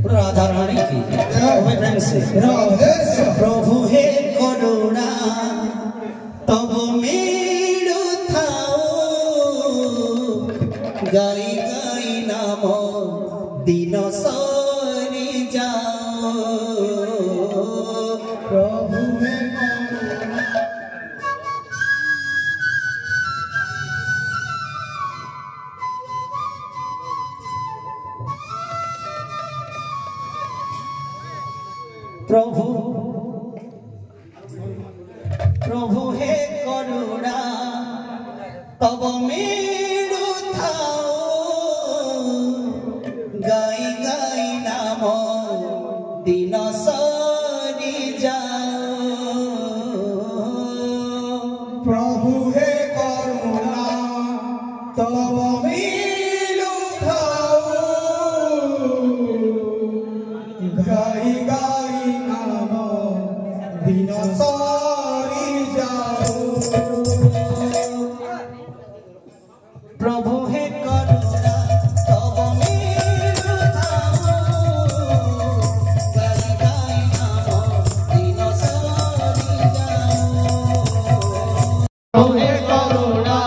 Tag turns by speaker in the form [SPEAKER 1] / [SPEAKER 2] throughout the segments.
[SPEAKER 1] राधा रानी की प्रभु हे करुणा तब मेरु थाओ गाई गाई नाम दिन सरी जाओ प्रभु हे प्रभु प्रभु हे करुणा तब मेरु थाओ गाई गाई नाम दिन सरी जाओ प्रभु हे करुणा तब मेरु थाओ गाई गाई दिन सरी जाओ प्रभु हे करुणा तब मेरु थाओ गाई गाई नाम दिन सरी जाओ प्रभु हे करुणा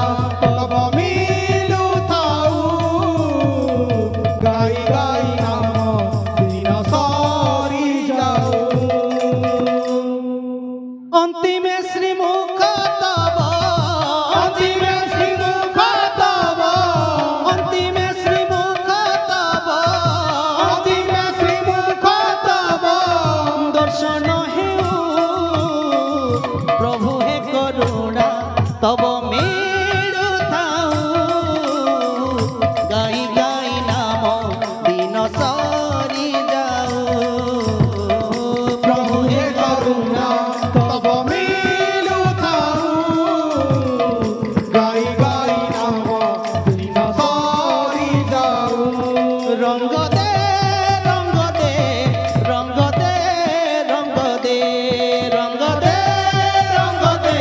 [SPEAKER 1] तब मेरु थाओ गाई गाई नाम दिन सरी जाओ अंतिमे श्रीमुख तब अंतिमे श्रीमुख तब अंतिमे श्रीमुख तब अंतिमे श्रीमुख तब दर्शन हेउ प्रभु हे करुणा तब मेरु थाओ गाई गाई नाम दिन सरी जाओ प्रभु हे करुणा तब मेरु थाओ गाई गाई नाम दिन सरी जाओ रंग दे रंग दे रंग दे रंग दे रंग दे रंग दे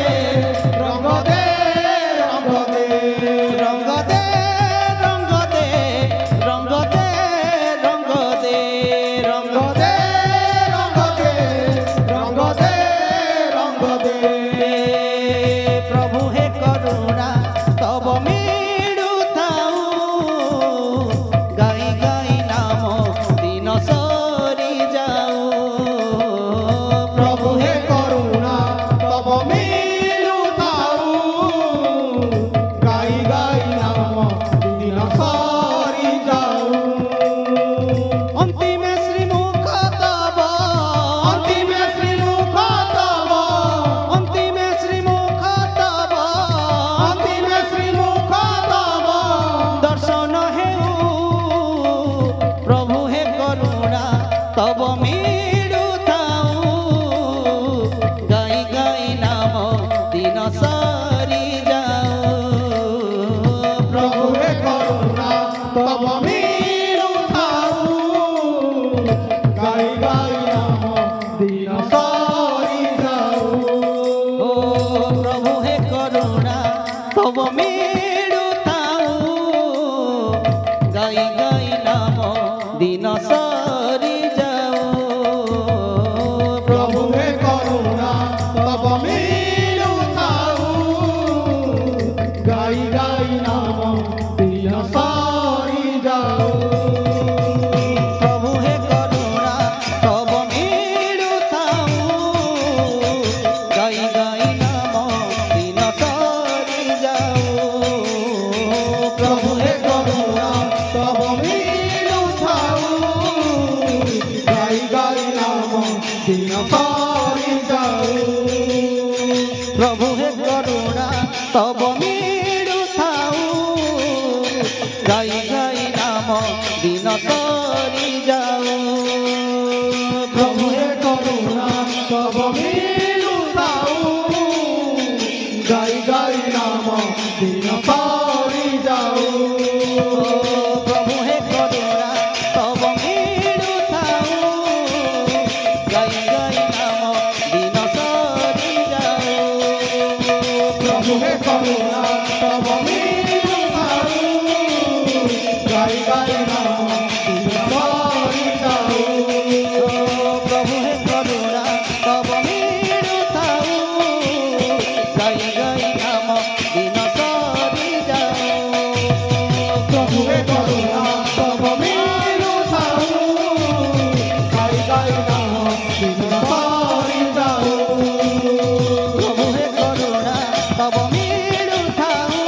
[SPEAKER 1] रंग दे रंग दे रंग दे रंग दे रंग दे रंग दे रंग दे रंग दे रंग दे प्रभु हे करुणा तब मेरु थाओ गाई गाई नाम
[SPEAKER 2] नाम दिन सरी जाऊ
[SPEAKER 1] प्रभु हे करुणा तब मिलुताऊ गाई गाई नाम दिन सरी जाऊ
[SPEAKER 2] प्रभु हे करुणा तब मिलुताऊ गाई गाई नाम दिन सरी जाऊ
[SPEAKER 1] प्रभु हे करुणा तब मिलुताऊ गाई गाई नाम दिन सरी जाऊ
[SPEAKER 2] प्रभु हे करुणा तब मिलुताऊ गाई गाई नाम दिन सरी जाऊ
[SPEAKER 1] प्रभु हे करुणा तब मिलुताऊ गाई गाई नाम दिन सरी जाऊ
[SPEAKER 2] प्रभु हे करुणा तब मिलुताऊ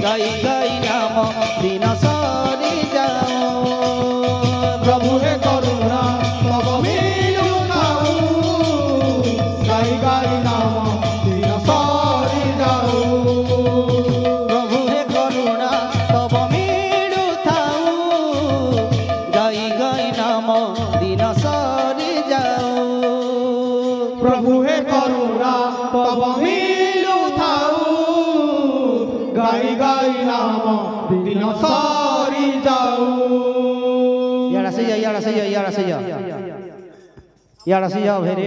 [SPEAKER 2] गाई गाई नाम दिन सरी जाऊ
[SPEAKER 1] प्रभु हे करुणा तब मिलुताऊ गाई गाई नाम दिन सरी जाऊ
[SPEAKER 2] प्रभु हे करुणा तब मिलुताऊ गाई गाई नाम दिन सरी जाऊ
[SPEAKER 1] प्रभु हे करुणा तब मिलुताऊ गाई गाई नाम दिन सरी जाऊ
[SPEAKER 2] यारा से जा भेरे